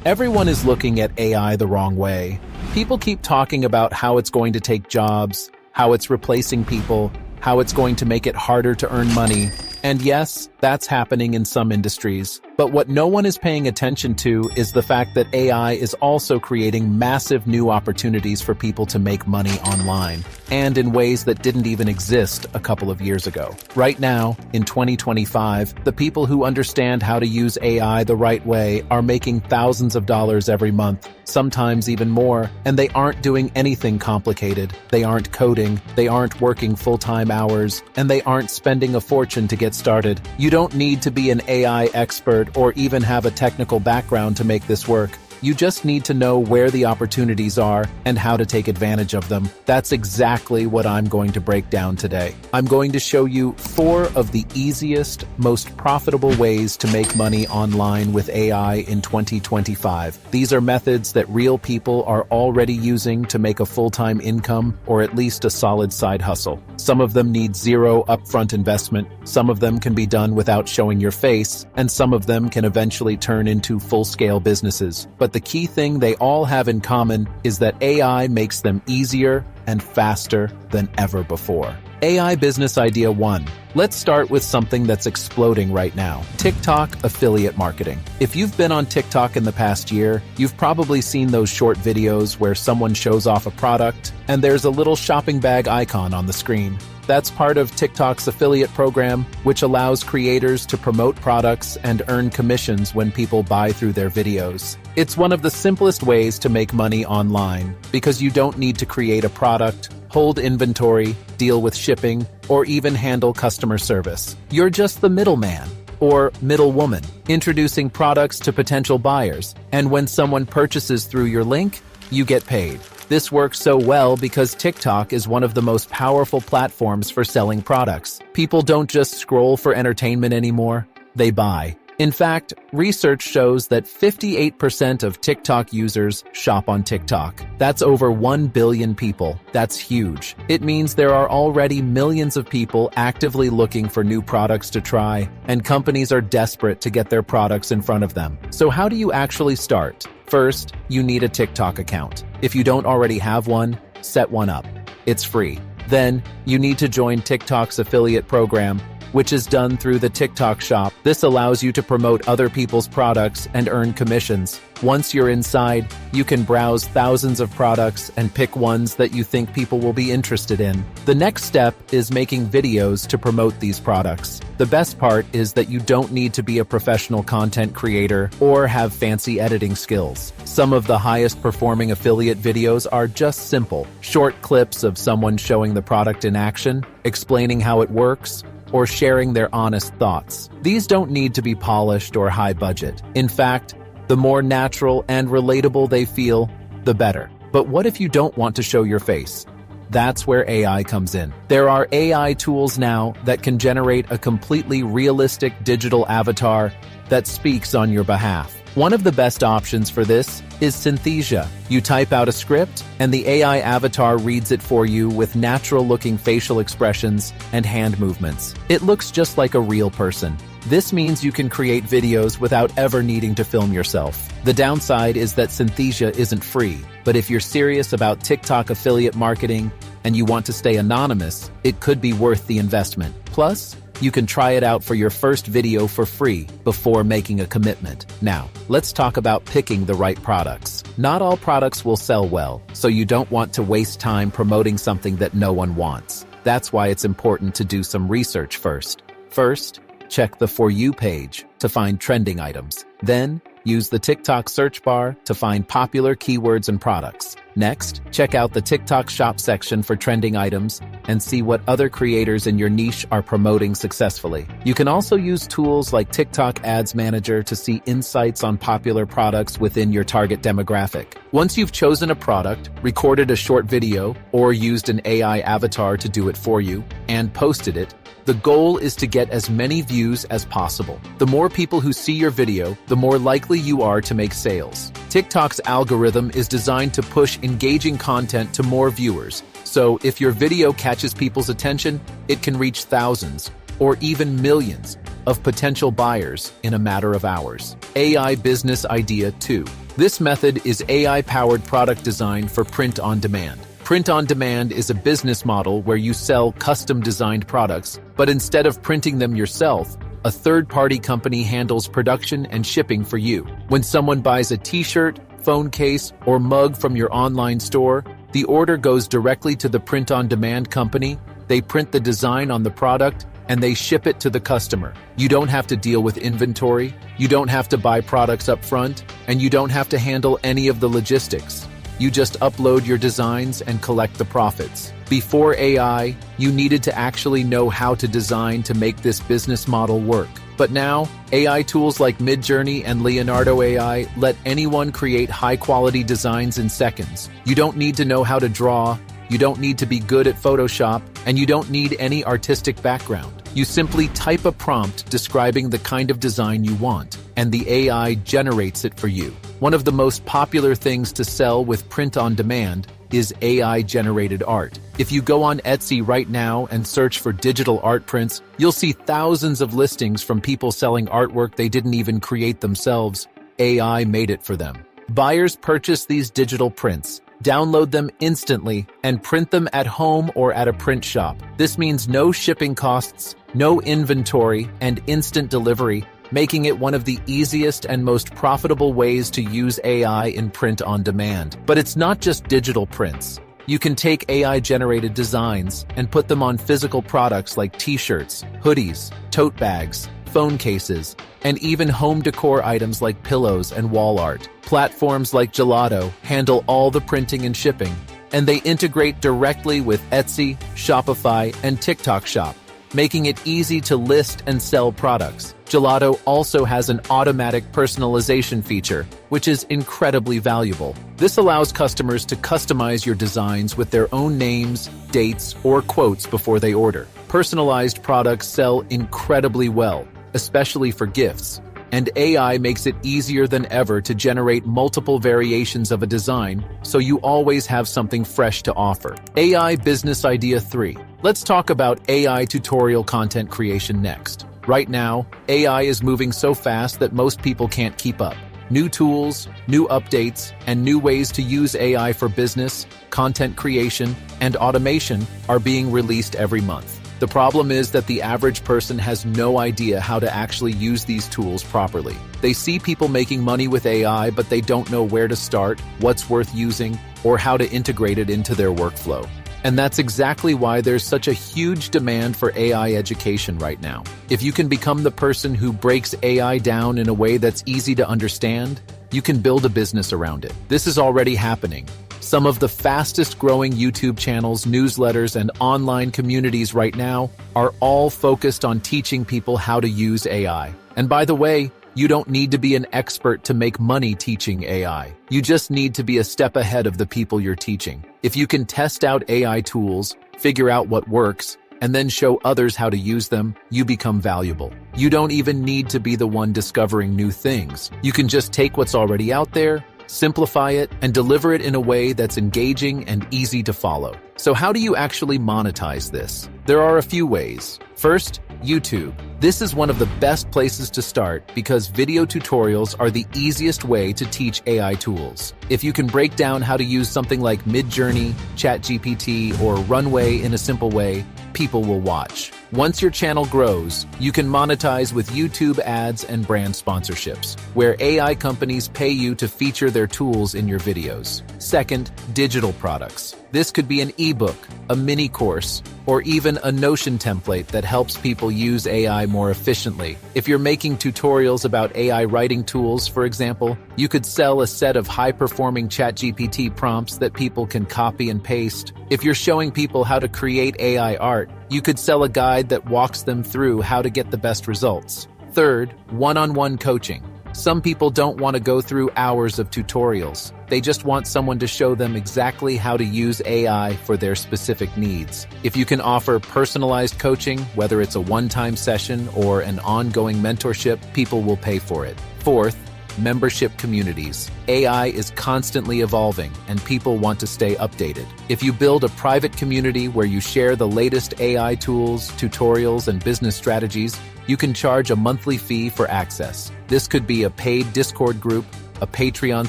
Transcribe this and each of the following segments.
Everyone is looking at AI the wrong way. People keep talking about how it's going to take jobs, how it's replacing people, how it's going to make it harder to earn money. And yes, that's happening in some industries. But what no one is paying attention to is the fact that AI is also creating massive new opportunities for people to make money online, and in ways that didn't even exist a couple of years ago. Right now, in 2025, the people who understand how to use AI the right way are making thousands of dollars every month, sometimes even more, and they aren't doing anything complicated. They aren't coding, they aren't working full-time hours, and they aren't spending a fortune to get started. You don't need to be an AI expert or even have a technical background to make this work. You just need to know where the opportunities are and how to take advantage of them. That's exactly what I'm going to break down today. I'm going to show you 4 of the easiest, most profitable ways to make money online with AI in 2025. These are methods that real people are already using to make a full-time income or at least a solid side hustle. Some of them need zero upfront investment, some of them can be done without showing your face, and some of them can eventually turn into full-scale businesses. But the key thing they all have in common is that AI makes them easier and faster than ever before. AI Business Idea 1. Let's start with something that's exploding right now: TikTok affiliate marketing. If you've been on TikTok in the past year, you've probably seen those short videos where someone shows off a product and there's a little shopping bag icon on the screen. That's part of TikTok's affiliate program, which allows creators to promote products and earn commissions when people buy through their videos. It's one of the simplest ways to make money online because you don't need to create a product, hold inventory, deal with shipping, or even handle customer service. You're just the middleman or middlewoman, introducing products to potential buyers, and when someone purchases through your link, you get paid. This works so well because TikTok is one of the most powerful platforms for selling products. People don't just scroll for entertainment anymore, they buy. In fact, research shows that 58% of TikTok users shop on TikTok. That's over 1 billion people. That's huge. It means there are already millions of people actively looking for new products to try, and companies are desperate to get their products in front of them. So how do you actually start? First, you need a TikTok account. If you don't already have one, set one up. It's free. Then, you need to join TikTok's affiliate program, which is done through the TikTok shop. This allows you to promote other people's products and earn commissions. Once you're inside, you can browse thousands of products and pick ones that you think people will be interested in. The next step is making videos to promote these products. The best part is that you don't need to be a professional content creator or have fancy editing skills. Some of the highest performing affiliate videos are just simple, short clips of someone showing the product in action, explaining how it works, or sharing their honest thoughts. These don't need to be polished or high budget. In fact, the more natural and relatable they feel, the better. But what if you don't want to show your face? That's where AI comes in. There are AI tools now that can generate a completely realistic digital avatar that speaks on your behalf. One of the best options for this is Synthesia. You type out a script, and the AI avatar reads it for you with natural-looking facial expressions and hand movements. It looks just like a real person. This means you can create videos without ever needing to film yourself. The downside is that Synthesia isn't free, but if you're serious about TikTok affiliate marketing and you want to stay anonymous, it could be worth the investment. Plus, you can try it out for your first video for free before making a commitment. Now, let's talk about picking the right products. Not all products will sell well, so you don't want to waste time promoting something that no one wants. That's why it's important to do some research first. First, check the For You page to find trending items. Then, use the TikTok search bar to find popular keywords and products. Next, check out the TikTok shop section for trending items and see what other creators in your niche are promoting successfully. You can also use tools like TikTok Ads Manager to see insights on popular products within your target demographic. Once you've chosen a product, recorded a short video, or used an AI avatar to do it for you, and posted it, the goal is to get as many views as possible. The more people who see your video, the more likely you are to make sales. TikTok's algorithm is designed to push engaging content to more viewers. So if your video catches people's attention, it can reach thousands or even millions of potential buyers in a matter of hours. AI Business Idea 2. This method is AI-powered product design for print on demand. Print on demand is a business model where you sell custom-designed products, but instead of printing them yourself, a third-party company handles production and shipping for you. When someone buys a t-shirt, phone case, or mug from your online store, the order goes directly to the print-on-demand company, they print the design on the product, and they ship it to the customer. You don't have to deal with inventory, you don't have to buy products up front, and you don't have to handle any of the logistics. You just upload your designs and collect the profits. Before AI, you needed to actually know how to design to make this business model work. But now, AI tools like Midjourney and Leonardo AI let anyone create high-quality designs in seconds. You don't need to know how to draw, you don't need to be good at Photoshop, and you don't need any artistic background. You simply type a prompt describing the kind of design you want, and the AI generates it for you. One of the most popular things to sell with print on demand is AI-generated art. If you go on Etsy right now and search for digital art prints, you'll see thousands of listings from people selling artwork they didn't even create themselves. AI made it for them. Buyers purchase these digital prints, download them instantly, and print them at home or at a print shop. This means no shipping costs, no inventory, and instant delivery, making it one of the easiest and most profitable ways to use AI in print on demand. But it's not just digital prints. You can take AI-generated designs and put them on physical products like t-shirts, hoodies, tote bags, phone cases, and even home decor items like pillows and wall art. Platforms like Gelato handle all the printing and shipping, and they integrate directly with Etsy, Shopify, and TikTok Shop, making it easy to list and sell products. Gelato also has an automatic personalization feature, which is incredibly valuable. This allows customers to customize your designs with their own names, dates, or quotes before they order. Personalized products sell incredibly well, especially for gifts, and AI makes it easier than ever to generate multiple variations of a design, so you always have something fresh to offer. AI Business Idea 3. Let's talk about AI tutorial content creation next. Right now, AI is moving so fast that most people can't keep up. New tools, new updates, and new ways to use AI for business, content creation, and automation are being released every month. The problem is that the average person has no idea how to actually use these tools properly. They see people making money with AI, but they don't know where to start, what's worth using, or how to integrate it into their workflow. And that's exactly why there's such a huge demand for AI education right now. If you can become the person who breaks AI down in a way that's easy to understand, you can build a business around it. This is already happening. Some of the fastest growing YouTube channels, newsletters, and online communities right now are all focused on teaching people how to use AI. And by the way, you don't need to be an expert to make money teaching AI. You just need to be a step ahead of the people you're teaching. If you can test out AI tools, figure out what works, and then show others how to use them, you become valuable. You don't even need to be the one discovering new things. You can just take what's already out there, simplify it, and deliver it in a way that's engaging and easy to follow. So how do you actually monetize this? There are a few ways. First, YouTube. This is one of the best places to start because video tutorials are the easiest way to teach AI tools. If you can break down how to use something like Midjourney, ChatGPT, or Runway in a simple way, people will watch. Once your channel grows, you can monetize with YouTube ads and brand sponsorships, where AI companies pay you to feature their tools in your videos. Second, digital products. This could be an ebook, a mini course, or even a Notion template that helps people use AI more efficiently. If you're making tutorials about AI writing tools, for example, you could sell a set of high-performing ChatGPT prompts that people can copy and paste. If you're showing people how to create AI art, you could sell a guide that walks them through how to get the best results. Third, one-on-one coaching. Some people don't want to go through hours of tutorials. They just want someone to show them exactly how to use AI for their specific needs. If you can offer personalized coaching, whether it's a one-time session or an ongoing mentorship, people will pay for it. Fourth, membership communities. AI is constantly evolving, and people want to stay updated. If you build a private community where you share the latest AI tools, tutorials, and business strategies, you can charge a monthly fee for access. This could be a paid Discord group, a Patreon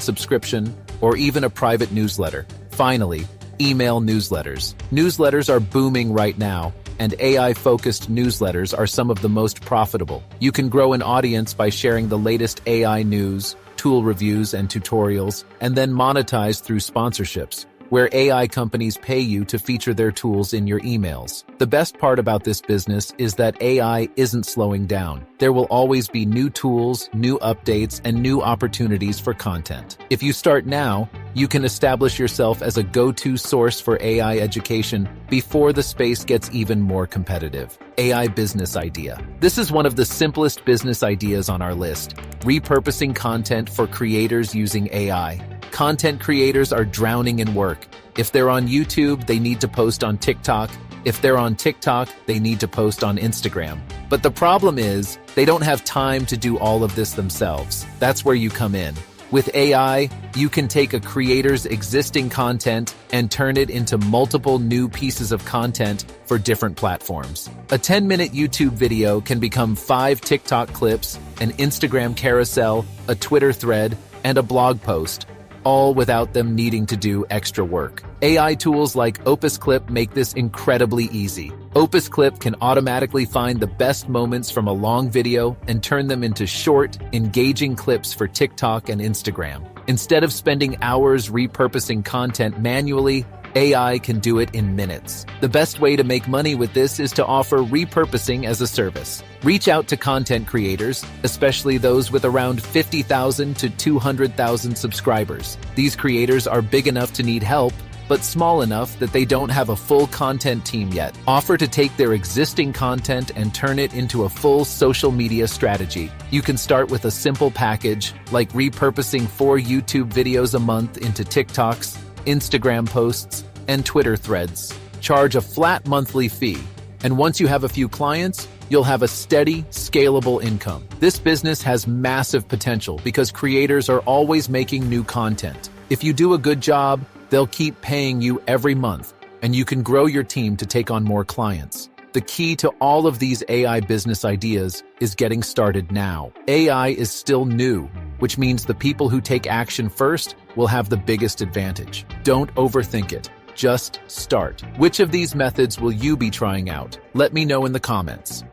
subscription, or even a private newsletter. Finally, email newsletters. Newsletters are booming right now, and AI-focused newsletters are some of the most profitable. You can grow an audience by sharing the latest AI news, tool reviews, and tutorials, and then monetize through sponsorships, where AI companies pay you to feature their tools in your emails. The best part about this business is that AI isn't slowing down. There will always be new tools, new updates, and new opportunities for content. If you start now, you can establish yourself as a go-to source for AI education before the space gets even more competitive. AI business idea. This is one of the simplest business ideas on our list: repurposing content for creators using AI. Content creators are drowning in work. If they're on YouTube, they need to post on TikTok. If they're on TikTok, they need to post on Instagram. But the problem is, they don't have time to do all of this themselves. That's where you come in. With AI, you can take a creator's existing content and turn it into multiple new pieces of content for different platforms. A 10-minute YouTube video can become 5 TikTok clips, an Instagram carousel, a Twitter thread, and a blog post, all without them needing to do extra work. AI tools like Opus Clip make this incredibly easy. Opus Clip can automatically find the best moments from a long video and turn them into short, engaging clips for TikTok and Instagram. Instead of spending hours repurposing content manually, AI can do it in minutes. The best way to make money with this is to offer repurposing as a service. Reach out to content creators, especially those with around 50,000 to 200,000 subscribers. These creators are big enough to need help, but small enough that they don't have a full content team yet. Offer to take their existing content and turn it into a full social media strategy. You can start with a simple package, like repurposing 4 YouTube videos a month into TikToks, Instagram posts, and Twitter threads. Charge a flat monthly fee, and once you have a few clients, you'll have a steady, scalable income. This business has massive potential because creators are always making new content. If you do a good job, they'll keep paying you every month, and you can grow your team to take on more clients. The key to all of these AI business ideas is getting started now. AI is still new, which means the people who take action first will have the biggest advantage. Don't overthink it. Just start. Which of these methods will you be trying out? Let me know in the comments.